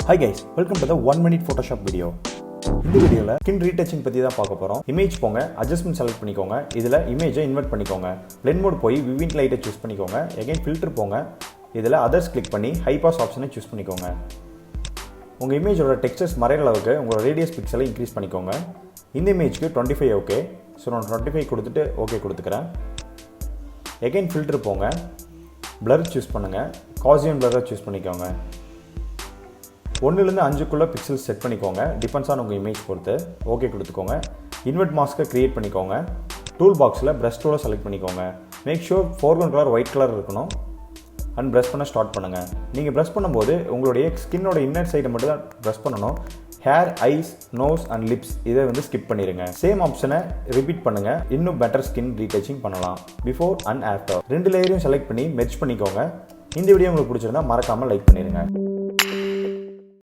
Hi guys, welcome to the 1 minute Photoshop video. இந்த வீடியோல skin retouching பத்தி தான் பார்க்க போறோம். இமேஜ் போங்க, அட்ஜஸ்ட்மென்ட் செலக்ட் பண்ணிக்கோங்க. இதுல இமேஜை இன்வெர்ட் பண்ணிக்கோங்க. blend mode போய் vivid light சூஸ் பண்ணிக்கோங்க. again filter போங்க. இதுல others click பண்ணி high pass ஆப்ஷனை சூஸ் பண்ணிக்கோங்க. உங்க இமேஜோட டெக்ஸ்சர்ஸ் மறைற அளவுக்கு உங்க ரேடியஸ் பிக்சலை இன்க்ரீஸ் பண்ணிக்கோங்க. இந்த இமேஜ்க்கு 25 ஓகே. சோ நான் 25 கொடுத்துட்டு ஓகே கொடுத்துக்கறேன். again filter போங்க. blur சூஸ் பண்ணுங்க. Gaussian blur சூஸ் பண்ணிக்கோங்க. 1 ல இருந்து 5 குள்ள பிக்சல்ஸ் செட் பண்ணிக்கோங்க. டிபெண்ட்ஸ் ஆன் உங்க இமேஜ் பொறுத்து. ஓகே கொடுத்துக்கோங்க. இன்வெர்ட் மாஸ்கை கிரியேட் பண்ணிக்கோங்க. டூல் பாக்ஸ்ல பிரஷ் டூலை செலக்ட் பண்ணிக்கோங்க. Make sure foreground colour white colour இருக்கணும். அண்ட் பிரஷ் பண்ண ஸ்டார்ட் பண்ணுங்க. நீங்க பிரஷ் பண்ணும்போது உங்களுடைய ஸ்கின்னோட இன்னர் சைடை மட்டும் தான் பிரஷ் பண்ணணும். Hair, eyes, nose and lips இதை வந்து ஸ்கிப் பண்ணிடுங்க. சேம் ஆப்ஷனை ரிப்பீட் பண்ணுங்க. இன்னும் பெட்டர் ஸ்கின் ரீடச்சிங் பண்ணலாம். பிஃபோர் அண்ட் ஆஃப்டர் ரெண்டு லேயரையும் செலக்ட் பண்ணி மெர்ஜ் பண்ணிக்கோங்க. இந்த வீடியோ உங்களுக்கு பிடிச்சிருந்தா மறக்காம லைக் பண்ணிடுங்க.